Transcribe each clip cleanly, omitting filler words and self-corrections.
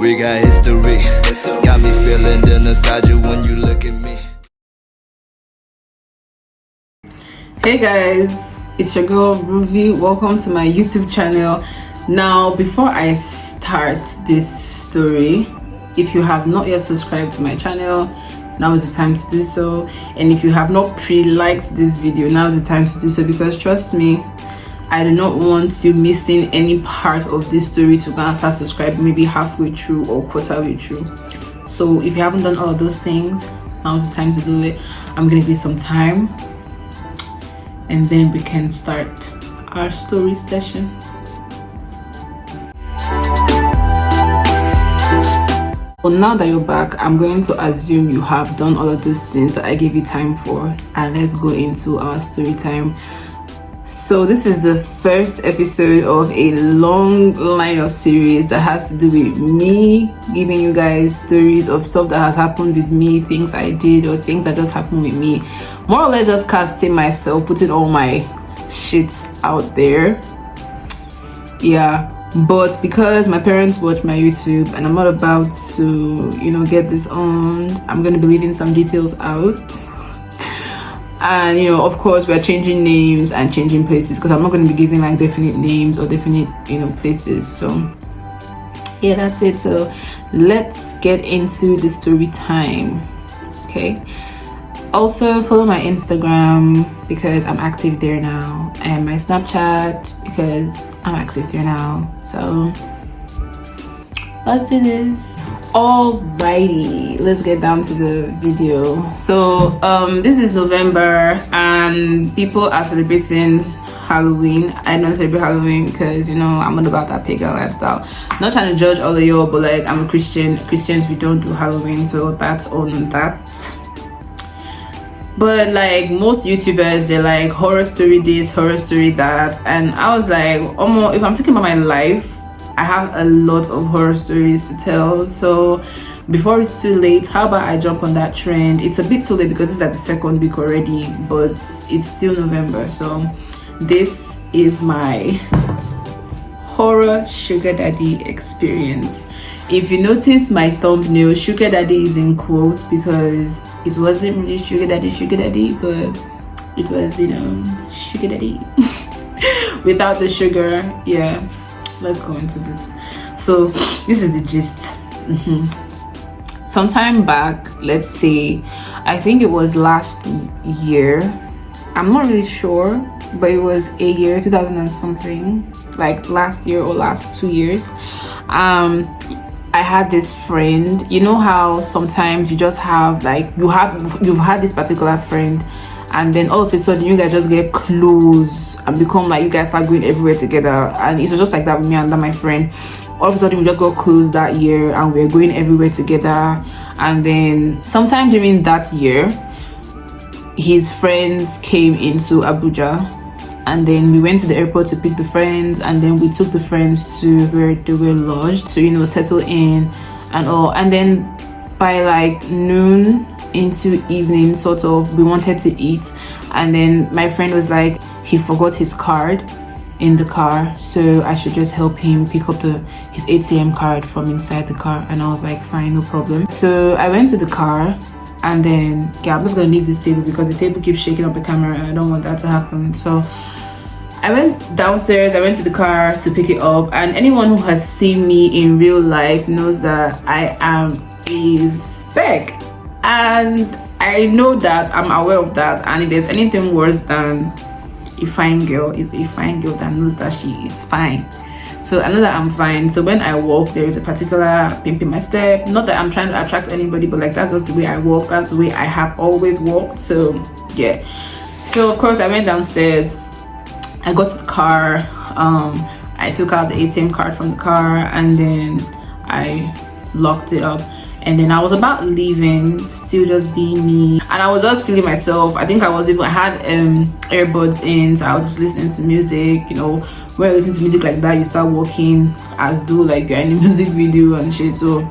We got history. Got me feeling the nostalgia when you look at me. Hey guys, it's your girl Ruby. Welcome to my YouTube channel. Now, before I start this story, if you have not yet subscribed to my channel, now is the time to do so. And if you have not pre-liked this video, now is the time to do so, because trust me, I do not want you missing any part of this story to go and start subscribing maybe halfway through or quarter way through. So if you haven't done all of those things, now is the time to do it. I'm gonna give you some time and then we can start our story session. Well, now that you're back, I'm going to assume you have done all of those things that I gave you time for, and let's go into our story time. So this is the first episode of a long line of series that has to do with me giving you guys stories of stuff that has happened with me, things I did or things that just happened with me. More or less just casting myself, putting all my shit out there. Yeah, but because my parents watch my YouTube and I'm not about to, get this on, I'm going to be leaving some details out. And of course we're changing names and changing places, because I'm not going to be giving like definite names or definite places. So yeah, that's it. So let's get into the story time. Okay, also follow my Instagram because I'm active there now, and my Snapchat because I'm active there now. So let's do this. Alrighty, let's get down to the video. So this is November and people are celebrating Halloween. I don't celebrate Halloween because I'm not about that pagan lifestyle. Not trying to judge all of y'all, but like, I'm a Christian. Christians, we don't do Halloween, so that's on that. But like most YouTubers, they're like horror story this, horror story that, and I was like, if I'm talking about my life, I have a lot of horror stories to tell. So before it's too late, how about I jump on that trend? It's a bit too late because it's like the second week already, but it's still November. So this is my horror sugar daddy experience. If you notice my thumbnail, sugar daddy is in quotes because it wasn't really sugar daddy, but it was, sugar daddy without the sugar. Yeah, let's go into this. So this is the gist. Sometime back, let's say, I think it was last year, I'm not really sure, but it was a year, 2000 and something, like last year or last 2 years. I had this friend. You know how sometimes you just have like you've had this particular friend, and then all of a sudden you guys just get close and become like you guys start going everywhere together. And it was just like that with me and my friend. All of a sudden we just got close that year and we're going everywhere together. And then sometime during that year, his friends came into Abuja, and then we went to the airport to pick the friends, and then we took the friends to where they were lodged to settle in and all. And then by like noon into evening sort of, we wanted to eat, and then my friend was like, he forgot his card in the car, so I should just help him pick up his ATM card from inside the car. And I was like, fine, no problem. So I went to the car, and then I'm just gonna leave this table because the table keeps shaking up the camera and I don't want that to happen. So I went downstairs, I went to the car to pick it up, and anyone who has seen me in real life knows that I am a spec, and I know that, I'm aware of that. And if there's anything worse than a fine girl, is a fine girl that knows that she is fine. So I know that I'm fine. So when I walk, there is a particular pimp in my step. Not that I'm trying to attract anybody, but like that's just the way I walk. That's the way I have always walked. So yeah. So of course I went downstairs. I got to the car. I took out the ATM card from the car, and then I locked it up. And then I was about leaving, still just being me, and I was just feeling myself. I think I had earbuds in, so I was just listening to music. When you listen to music like that, you start walking as though like you're in a music video and shit. So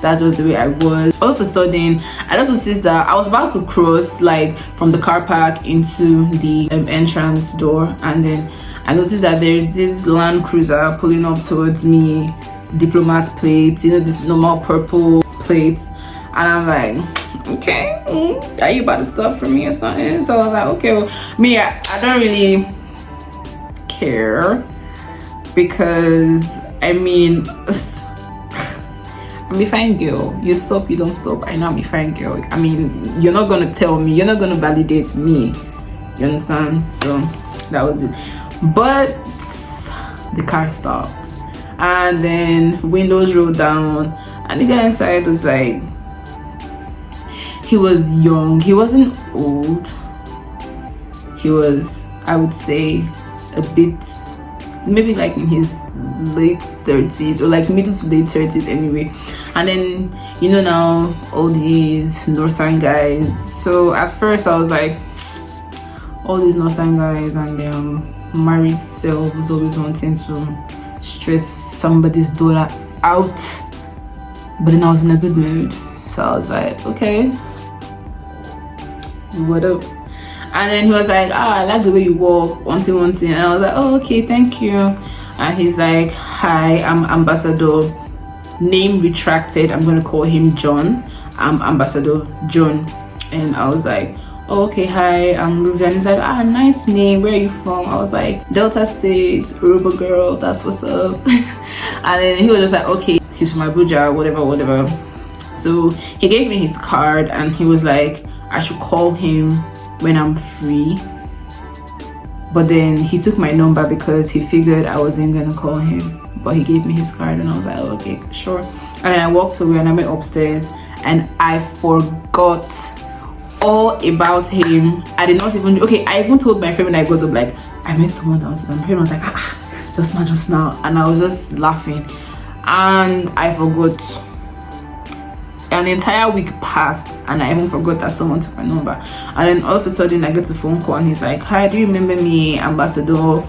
that was the way I was. All of a sudden, I just noticed that I was about to cross like from the car park into the entrance door, and then I noticed that there's this Land Cruiser pulling up towards me. diplomat plates, you know, this normal purple plates. And I'm like, okay, are you about to stop for me or something? So I was like, okay, well, me, I don't really care, because I mean, I'm a fine girl. You stop, you don't stop. I know I'm a fine girl. I mean, you're not gonna tell me, you're not gonna validate me. You understand? So that was it. But the car stopped, and then windows rolled down, and the guy inside was like, he was young, he wasn't old, he was, I would say, a bit, maybe like in his late 30s, or like middle to late 30s anyway. And then, you know, now all these northern guys, so at first I was like, all these northern guys and their married selves always wanting to stress somebody's daughter out. But then I was in a good mood, so I was like, okay, what up? And then he was like, I like the way you walk, one thing. And I was like, oh, okay, thank you. And he's like, hi, I'm Ambassador, name retracted, I'm gonna call him John. I'm Ambassador John. And I was like, oh, okay, hi, I'm Ruby. And he's like, nice name, where are you from? I was like, Delta State, Yoruba girl, that's what's up. And then he was just like, okay, he's from Abuja, whatever. So he gave me his card, and he was like, I should call him when I'm free. But then he took my number because he figured I wasn't gonna call him. But he gave me his card, and I was like, oh, okay, sure. And then I walked away, and I went upstairs, and I forgot all about him. I did not even, okay, I even told my friend when I got up, like, I met someone downstairs, and my friend was like, just now. And I was just laughing, and I forgot. An entire week passed, and I even forgot that someone took my number. And then all of a sudden I get a phone call, and he's like, hi, do you remember me, Ambassador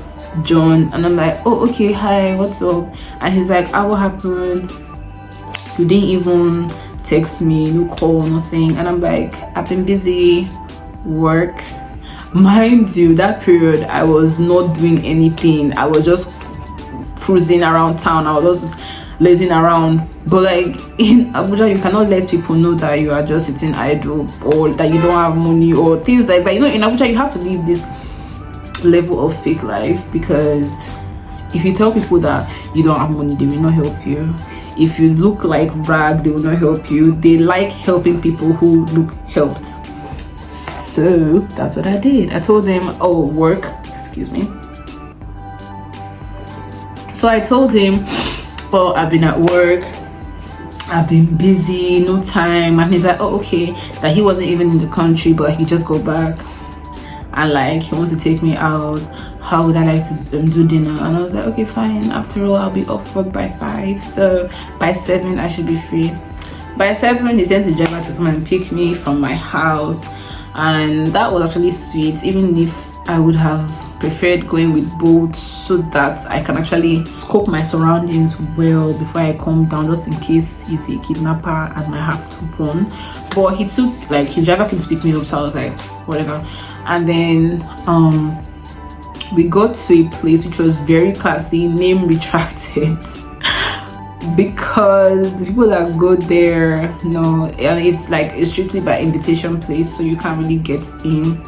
John? And I'm like, oh, okay, hi, what's up? And he's like, what happened? You didn't even text me, no call, nothing. And I'm like, I've been busy, work. Mind you, that period I was not doing anything. I was just cruising around town. I was just lazing around. But like in Abuja, you cannot let people know that you are just sitting idle, or that you don't have money, or things like that. You know, in Abuja you have to live this level of fake life, because if you tell people that you don't have money, they will not help you. If you look like rag, they will not help you. They like helping people who look helped. So that's what I did. I told them, oh, work, excuse me. So I told him, well, I've been at work, I've been busy, no time. And he's like, oh, okay, that he wasn't even in the country, but he just go back, and like he wants to take me out. How would I like to do dinner? And I was like, okay, fine, after all I'll be off work by 5, so by 7 I should be free. By 7 he sent the driver to come and pick me from my house, and that was actually sweet, even if I would have preferred going with both, so that I can actually scope my surroundings well before I come down, just in case he's a kidnapper and I have to run. But he took, like, his driver came to pick me up, so I was like, whatever. And then we got to a place which was very classy, name retracted, because the people that go there, no, and it's like it's strictly by invitation place, so you can't really get in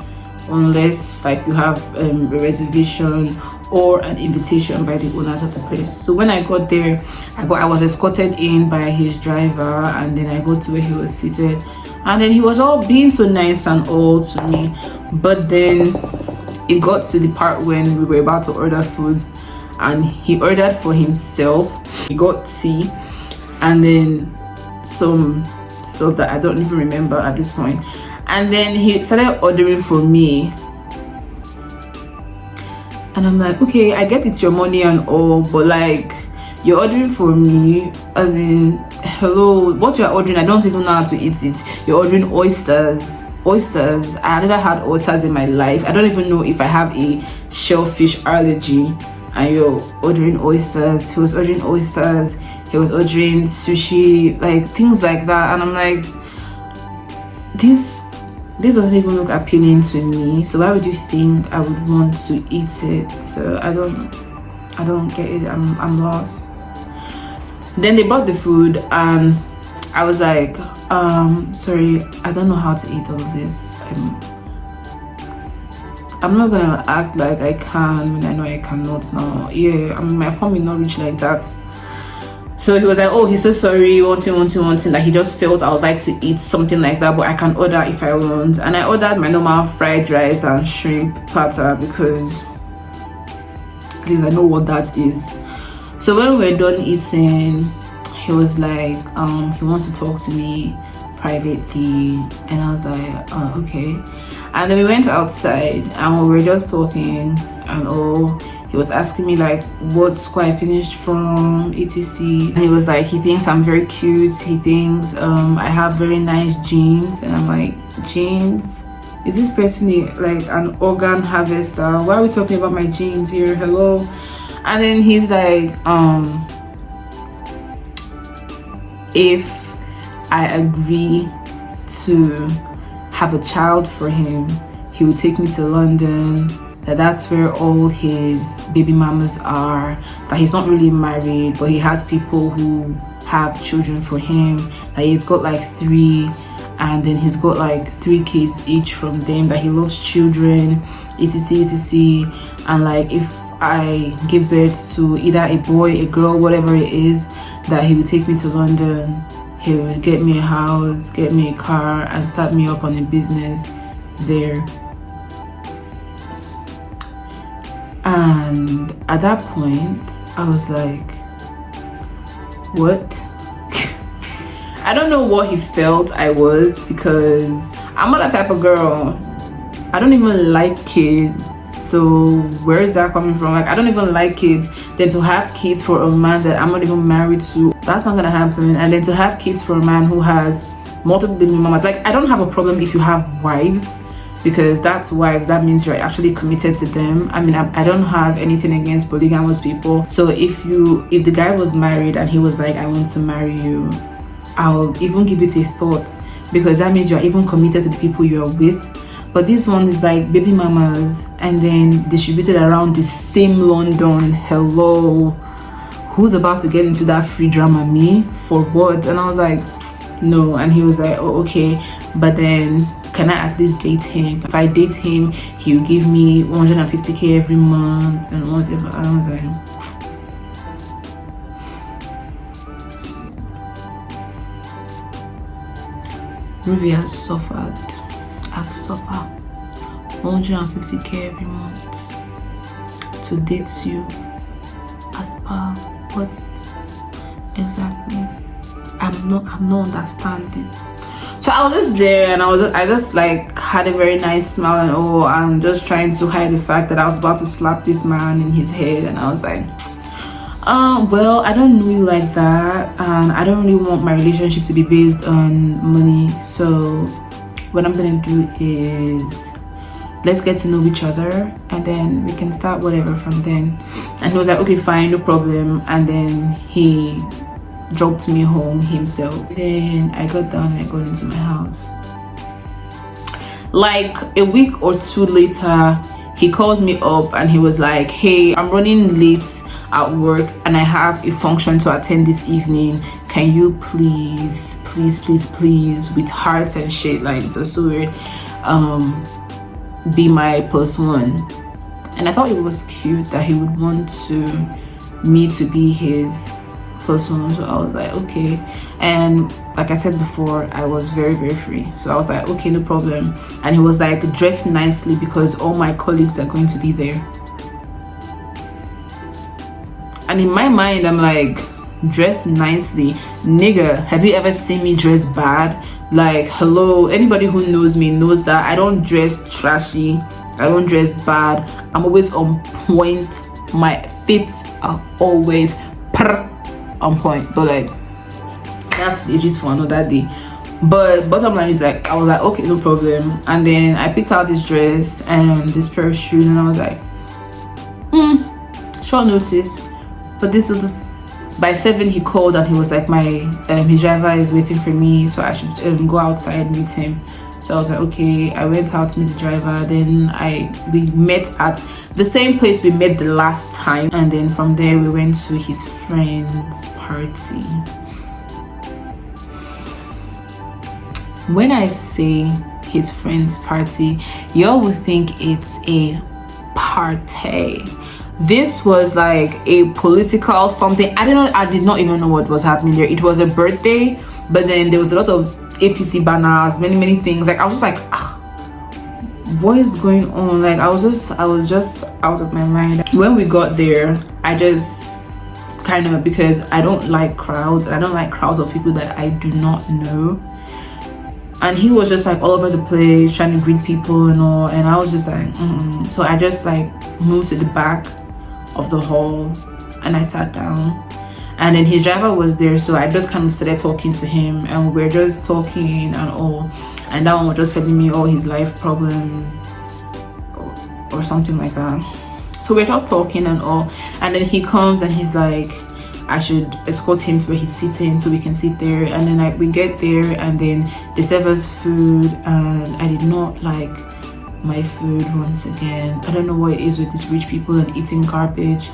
unless like you have a reservation or an invitation by the owners of the place. So when I got there, I was escorted in by his driver, and then I got to where he was seated, and then he was all being so nice and all to me. But then it got to the part when we were about to order food, and he ordered for himself. He got tea and then some stuff that I don't even remember at this point. And then he started ordering for me, and I'm like, okay, I get it's your money and all, but like, you're ordering for me, as in, hello, what you're ordering, I don't even know how to eat it. You're ordering oysters. I never had oysters in my life. I don't even know if I have a shellfish allergy, and you're ordering oysters. He was ordering oysters, he was ordering sushi, like things like that. And I'm like, this doesn't even look appealing to me, so why would you think I would want to eat it? So I don't get it. I'm lost. Then they brought the food, and I was like, sorry, I don't know how to eat all of this. I'm not gonna act like I can when I know I cannot now. Yeah, I mean, my phone will not reach like that. So he was like, oh, he's so sorry, wanting, that he just felt I would like to eat something like that, but I can order if I want. And I ordered my normal fried rice and shrimp platter because at least I know what that is. So when we were done eating, he was like, he wants to talk to me privately, and I was like, oh, okay. And then we went outside and we were just talking and all. He was asking me like what school I finished from, etc. And he was like, he thinks I'm very cute. He thinks I have very nice jeans. And I'm like, jeans? Is this person like an organ harvester? Why are we talking about my jeans here? Hello? And then he's like, if I agree to have a child for him, he will take me to London, that's where all his baby mamas are, that he's not really married but he has people who have children for him, that he's got like 3, and then he's got like 3 kids each from them, that he loves children, etc. And like if I give birth to either a boy, a girl, whatever it is, that he will take me to London, he will get me a house, get me a car, and start me up on a business there. And at that point I was like, what? I don't know what he felt I was, because I'm not that type of girl. I don't even like kids. So where is that coming from? Like, I don't even like kids. Then to have kids for a man that I'm not even married to, that's not gonna happen. And then to have kids for a man who has multiple baby mamas, like, I don't have a problem if you have wives, because that's wives, that means you're actually committed to them. I mean, I don't have anything against polygamous people. So if the guy was married and he was like, I want to marry you, I'll even give it a thought, because that means you're even committed to the people you're with. But this one is like baby mamas and then distributed around the same London. Hello, who's about to get into that free drama? Me? For what? And I was like, no. And he was like, oh, okay, but then can I at least date him? If I date him, he'll give me 150k every month and whatever. And I was like, Ruby has suffered. I've suffered 150k every month to date you. As per what exactly? I'm not understanding. So I was just there, and I just like had a very nice smile and all. I'm just trying to hide the fact that I was about to slap this man in his head, and I was like, well, I don't know you like that, and I don't really want my relationship to be based on money. So what I'm gonna do is, let's get to know each other and then we can start whatever from then. And he was like, okay, fine, no problem. And then he dropped me home himself. Then I got down and I got into my house. Like a week or 2 later, he called me up and he was like, hey, I'm running late at work and I have a function to attend this evening. Can you please, with hearts and shit, like it was so weird, be my +1. And I thought it was cute that he would want me to be his +1. So I was like, okay. And like I said before, I was very, very free. So I was like, okay, no problem. And he was like, dress nicely because all my colleagues are going to be there. And in my mind, I'm like, dress nicely? Nigga, have you ever seen me dress bad? Like, hello, anybody who knows me knows that I don't dress trashy, I don't dress bad, I'm always on point, my fits are always on point. But like, that's it, just for another day. But bottom line is, like, I was like, okay, no problem. And then I picked out this dress and this pair of shoes, and I was like, short notice, but this will do. By 7 he called and he was like, his driver is waiting for me, so I should go outside, meet him. So I was like, okay. I went out to meet the driver. Then we met at the same place we met the last time, and then from there we went to his friend's party. When I say his friend's party, y'all would think it's a party. This was like a political something. I did not even know what was happening there. It was a birthday, but then there was a lot of APC banners, many things. Like I was just like, what is going on? Like I was just out of my mind. When we got there, I just kind of, because I don't like crowds. I don't like crowds of people that I do not know. And he was just like all over the place trying to greet people and all, and I was just like So I just like moved to the back of the hall and I sat down, and then his driver was there, so I just kind of started talking to him, and we're just talking and all, and that one was just telling me all his life problems or something like that. So we're just talking and all, and then he comes and he's like, I should escort him to where he's sitting so we can sit there. And then we get there, and then they serve us food, and I did not like my food once again. I don't know what it is with these rich people and eating garbage,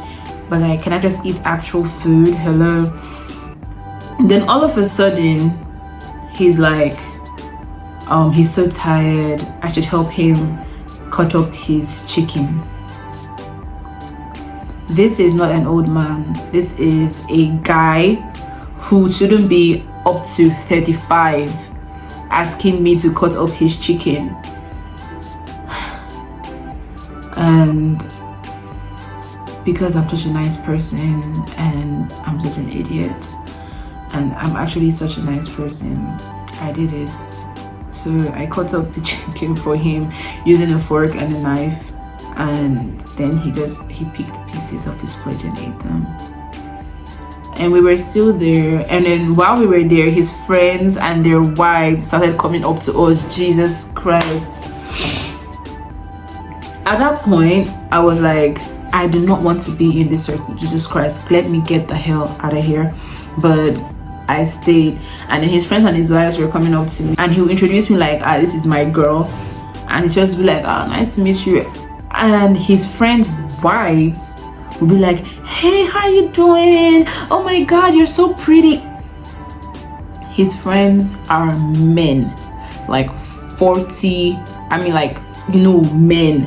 but like, can I just eat actual food? Hello. Then all of a sudden he's like, he's so tired, I should help him cut up his chicken. This is not an old man. This is a guy who shouldn't be up to 35 asking me to cut up his chicken. And because I'm such a nice person and I'm such an idiot, and I'm actually such a nice person, I did it. So I cut up the chicken for him using a fork and a knife, and then he picked pieces of his plate and ate them. And we were still there, and then while we were there, his friends and their wives started coming up to us. Jesus Christ. At that point, I was like, I do not want to be in this circle. Jesus Christ, let me get the hell out of here. But I stayed, and then his friends and his wives were coming up to me, and he'll introduce me like, this is my girl, and he's just be like, nice to meet you. And his friends' wives will be like, hey, how you doing? Oh my god, you're so pretty. His friends are men, like 40, men.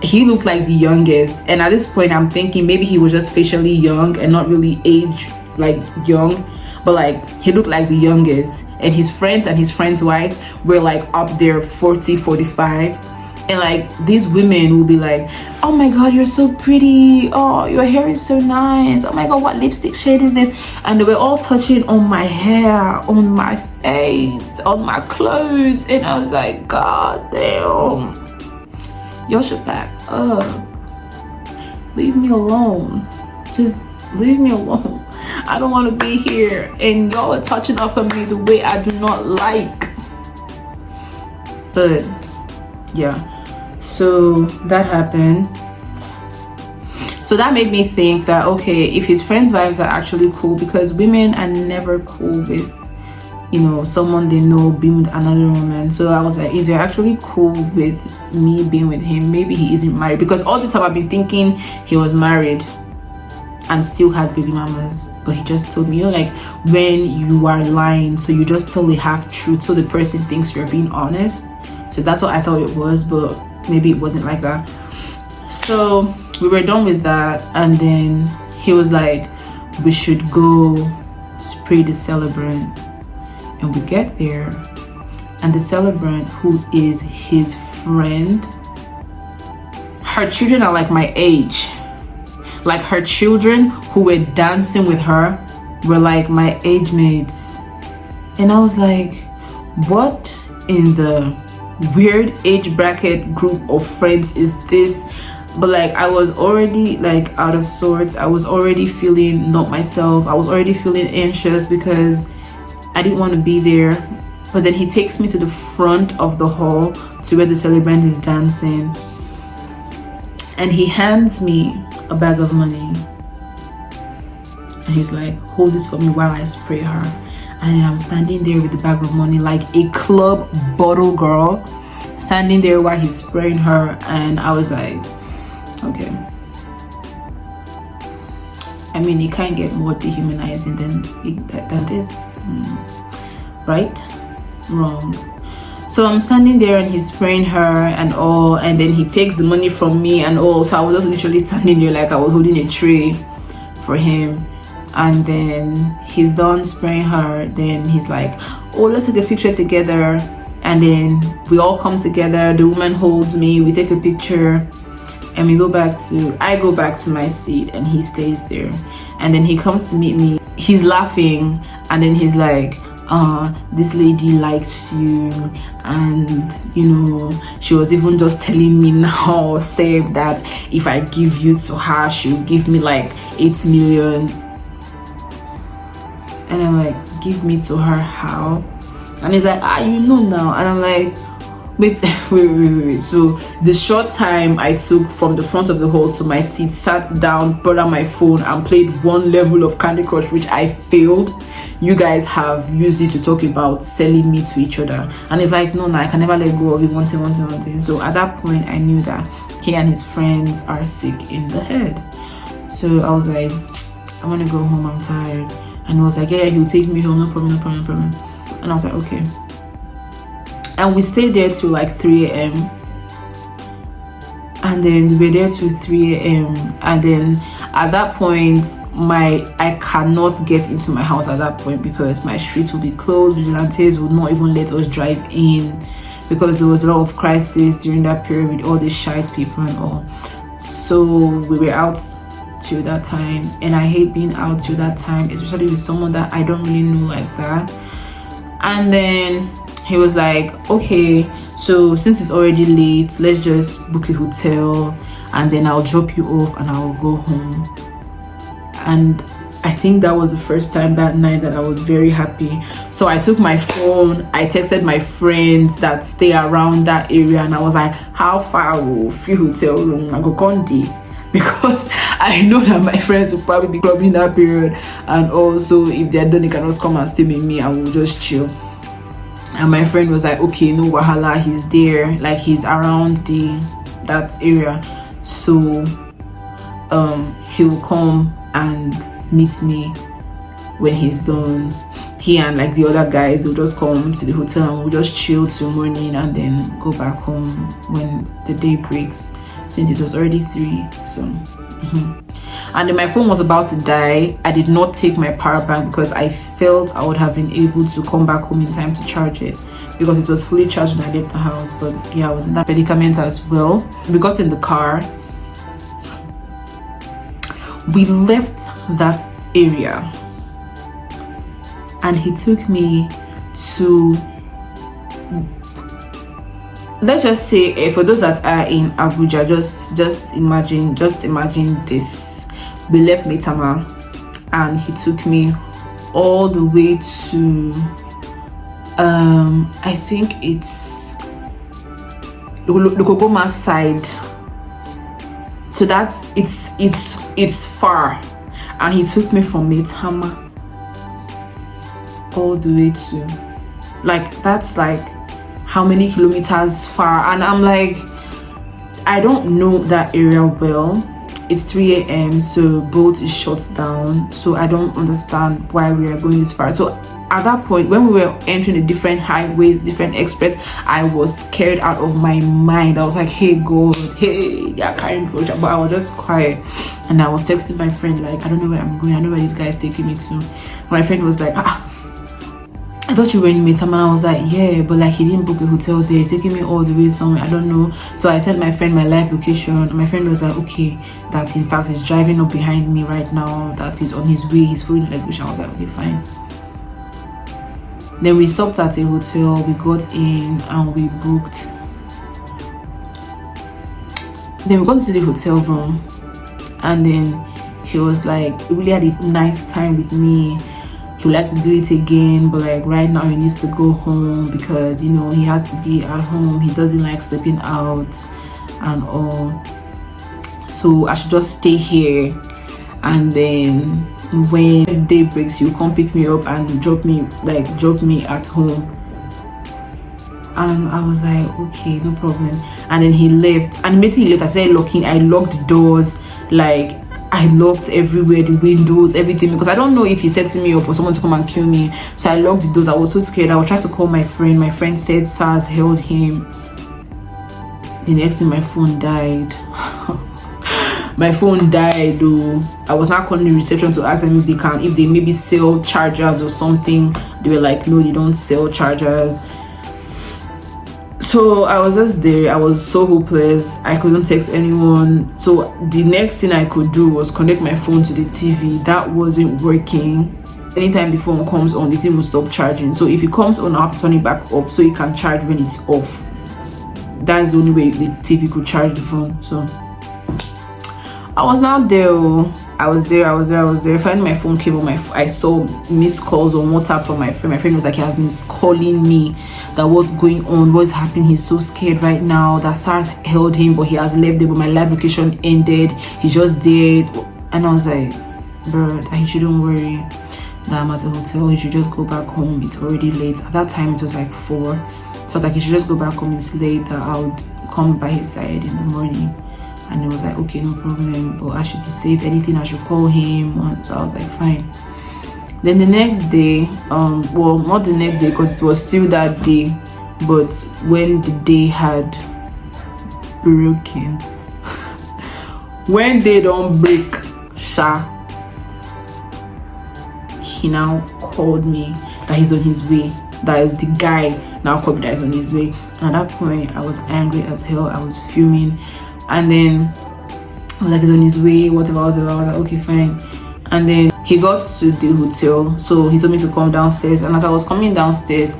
He looked like the youngest, and at this point I'm thinking maybe he was just facially young and not really age like young, but like he looked like the youngest. And his friends and his friends' wives were like up there 40, 45, and like these women will be like, oh my god, you're so pretty, oh, your hair is so nice, oh my god, what lipstick shade is this? And they were all touching on my hair, on my face, on my clothes, and I was like, god damn, y'all should back up. Leave me alone. Just leave me alone. I don't want to be here, and y'all are touching up on me the way I do not like. But yeah, so that happened. So that made me think that, okay, if his friends' wives are actually cool, because women are never cool with, someone they know being with another woman. So I was like, if they're actually cool with me being with him, maybe he isn't married, because all the time I've been thinking he was married and still had baby mamas. But he just told me, like when you are lying, so you just tell the half truth so the person thinks you're being honest. So that's what I thought it was, but maybe it wasn't like that. So we were done with that, and then he was like, we should go spray the celebrant. And we get there, and the celebrant, who is his friend, her children are like my age. Like her children who were dancing with her were like my age mates. And I was like, what in the weird age bracket group of friends is this? But like I was already like out of sorts. I was already feeling not myself. I was already feeling anxious because I didn't want to be there. But then he takes me to the front of the hall to where the celebrant is dancing, and he hands me a bag of money, and he's like, hold this for me while I spray her. and then I'm standing there with the bag of money like a club bottle girl, standing there while he's spraying her. And I was like, okay, I mean, it can't get more dehumanizing than this. I mean, right? Wrong. So I'm standing there and he's spraying her and all, and then he takes the money from me and all. So I was just literally standing there like I was holding a tray for him. And then he's done spraying her. Then he's like, oh, let's take a picture together. And then we all come together. The woman holds me, we take a picture, and I go back to my seat, and he stays there. And then he comes to meet me. He's laughing, and then he's like, this lady likes you, and you know, she was even just telling me now, say that if I give you to her, she'll give me like 8 million. And I'm like, give me to her, how? And he's like, you know now. And I'm like, wait. So the short time I took from the front of the hall to my seat, sat down, brought out my phone, and played one level of Candy Crush, which I failed. You guys have used it to talk about selling me to each other. And it's like, no, I can never let go of it. One thing. So at that point, I knew that he and his friends are sick in the head. So I was like, I want to go home, I'm tired. And he was like, yeah, he'll take me home, no problem. And I was like, okay. And we stayed there till like 3 a.m. And then we were there till 3 a.m. And then at that point, I cannot get into my house at that point because my street will be closed. Vigilantes would not even let us drive in because there was a lot of crisis during that period with all the shite people and all. So we were out till that time, and I hate being out till that time, especially with someone that I don't really know like that. And then he was like, okay, so since it's already late, let's just book a hotel and then I'll drop you off and I'll go home. And I think that was the first time that night that I was very happy. So I took my phone, I texted my friends that stay around that area, and I was like, how far will free hotel room I go Condi? Because I know that my friends will probably be clubbing that period, and also if they're done, they can just come and stay with me and we'll just chill. And my friend was like, okay, no wahala, he's there, like he's around that area, so he'll come and meet me when he's done. He and like the other guys, they'll just come to the hotel and we'll just chill till morning and then go back home when the day breaks, since it was already 3. So and then my phone was about to die. I did not take my power bank because I felt I would have been able to come back home in time to charge it, because it was fully charged when I left the house. But yeah, I was in that predicament as well. We got in the car, we left that area, and he took me to, let's just say, for those that are in Abuja, just imagine this. We left Metama and he took me all the way to I think it's Lukogoma side. So that's it's far, and he took me from Metama all the way to, like, that's like how many kilometers far. And I'm like, I don't know that area well. It's 3 a.m. so boat is shut down, so I don't understand why we are going this far. So at that point, when we were entering the different highways, different express, I was scared out of my mind. I was like, hey God, hey, they are carrying project. But I was just quiet, and I was texting my friend like, I don't know where I'm going, I know where this guy is taking me to. My friend was like, I thought you were in Metama. And I was like, yeah, but like he didn't book a hotel there, he's taking me all the way somewhere, I don't know. So I sent my friend my live location, and my friend was like, okay, that in fact he's driving up behind me right now, that he's on his way, he's following the live location. I was like, okay, fine. Then we stopped at a hotel, we got in and we booked. Then we got to the hotel room, and then he was like, he really had a nice time with me. He would like to do it again, but like right now he needs to go home because, you know, he has to be at home. He doesn't like sleeping out and all. So I should just stay here and then when day breaks, you come pick me up and drop me at home. And I was like, okay, no problem. And then he left, and immediately he left, I started locking. I locked the doors, like I locked everywhere, the windows, everything, because I don't know if he's setting me up for someone to come and kill me. So I locked the doors. I was so scared. I was trying to call my friend. My friend said SARS held him. The next thing, my phone died. My phone died though. I was not calling the reception to ask them if they maybe sell chargers or something. They were like, no, they don't sell chargers. So I was just there. I was so hopeless. I couldn't text anyone. So the next thing I could do was connect my phone to the TV. That wasn't working. Anytime the phone comes on, the thing will stop charging. So if it comes on, I have to turn it back off so it can charge when it's off. That's the only way the TV could charge the phone. So I was now there. I was there. Finally, my phone came on. I saw missed calls on WhatsApp from my friend. My friend was like, he has been calling me that what's going on, what's happening. He's so scared right now that SARS held him, but he has left there. But my live location ended. He's just dead. And I was like, bro, you shouldn't worry that I'm at the hotel. You should just go back home. It's already late. At that time, it was like 4. So I was like, you should just go back home. It's late. That I would come by his side in the morning. And he was like, okay, no problem, but I should be safe. Anything, I should call him. So I was like, fine. Then the next day, well, not the next day because it was still that day, but when the day had broken, when they don't break, he now called me that he's on his way. That is the guy now called me that he's on his way. And at that point, I was angry as hell. I was fuming. And then I was like, he's on his way, whatever. I was like, okay, fine. And then he got to the hotel, so he told me to come downstairs. And as I was coming downstairs,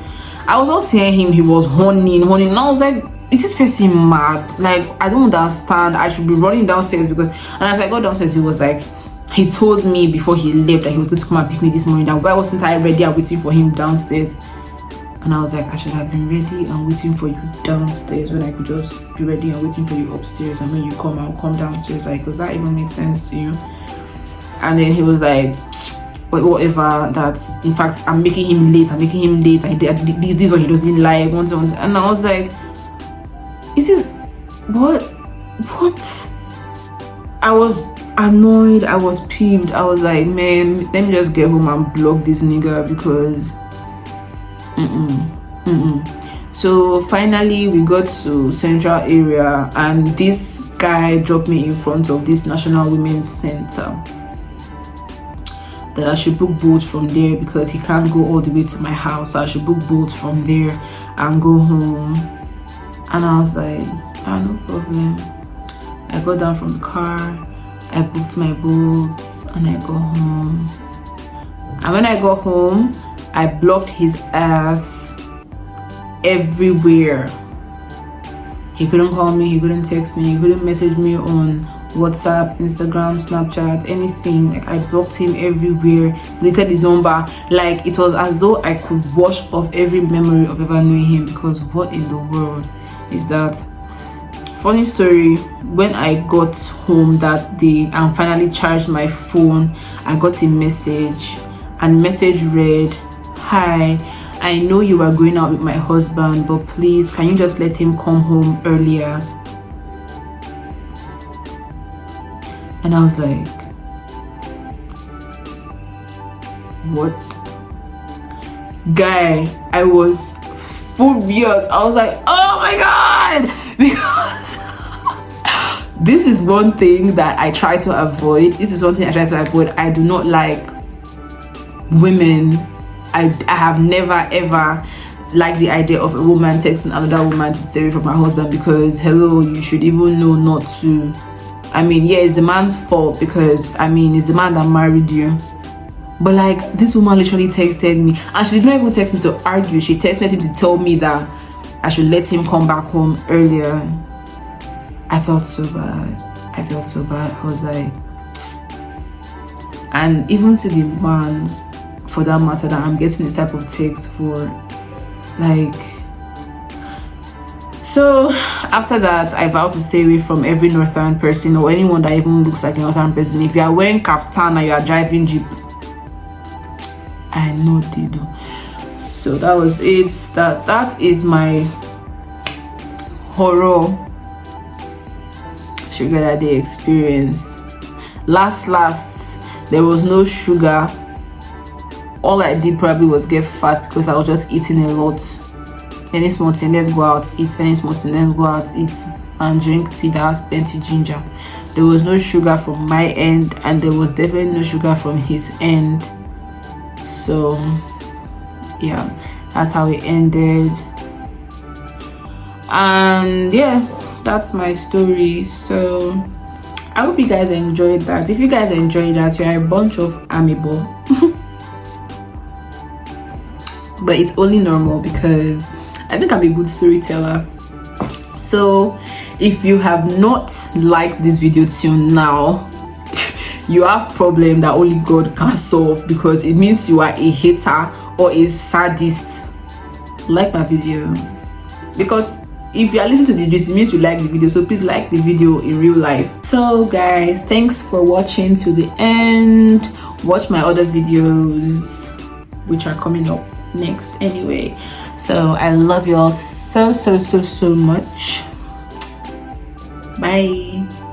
I was not seeing him. He was horning. And I was like, is this person mad? Like, I don't understand. I should be running downstairs because. And as I got downstairs, he was like, he told me before he left that he was going to come and pick me this morning. That why wasn't I ready and waiting for him downstairs? And I was like, I should have been ready and waiting for you downstairs when I could just be ready and waiting for you upstairs. And when you come, I'll come downstairs. Like, does that even make sense to you? And then he was like, whatever, that in fact, I'm making him late. This is what he doesn't like. And I was like, is it, what? I was annoyed. I was peeved. I was like, man, let me just get home and block this nigga because So finally we got to central area and this guy dropped me in front of this National Women's Center that I should book boat from there because he can't go all the way to my house, so I should book boat from there and go home. And I was like, no problem. I got down from the car, I booked my boat, and I got home. And when I got home, I blocked his ass everywhere. He couldn't call me, he couldn't text me, he couldn't message me on WhatsApp, Instagram, Snapchat, anything. Like, I blocked him everywhere, deleted his number. Like, it was as though I could wash off every memory of ever knowing him, because what in the world is that? Funny story, when I got home that day and finally charged my phone, I got a message, and the message read, "Hi, I know you are going out with my husband, but please, can you just let him come home earlier?" And I was like, what? Guy, I was furious. I was like, oh my god, because this is one thing that I try to avoid. I do not like women. I have never ever liked the idea of a woman texting another woman to stay away from her husband, because hello, you should even know not to. I mean, yeah, it's the man's fault, because I mean, it's the man that married you. But like, this woman literally texted me, and she did not even text me to argue. She texted him to tell me that I should let him come back home earlier. I felt so bad. I was like, and even see the man, for that matter, that I'm getting this type of text for, like. So So after that, I vowed to stay away from every northern person or anyone that even looks like a northern person. If you are wearing kaftan and you are driving jeep, I know they do. So that was it. That is my horror sugar daddy experience. Last, there was no sugar. All I did probably was get fat because I was just eating a lot. Any small thing, let's go out, eat. Any small thing, let's go out, eat, and drink tea that has plenty ginger. There was no sugar from my end, and there was definitely no sugar from his end. So yeah, that's how it ended. And yeah, that's my story. So I hope you guys enjoyed that. If you guys enjoyed that, you are a bunch of amiable. But it's only normal because I think I'm a good storyteller. So if you have not liked this video till now, you have problem that only God can solve, because it means you are a hater or a sadist. Like my video, because if you are listening to this, it means you like the video. So please like the video in real life. So guys, thanks for watching to the end. Watch my other videos which are coming up next anyway. So I love you all so much. Bye.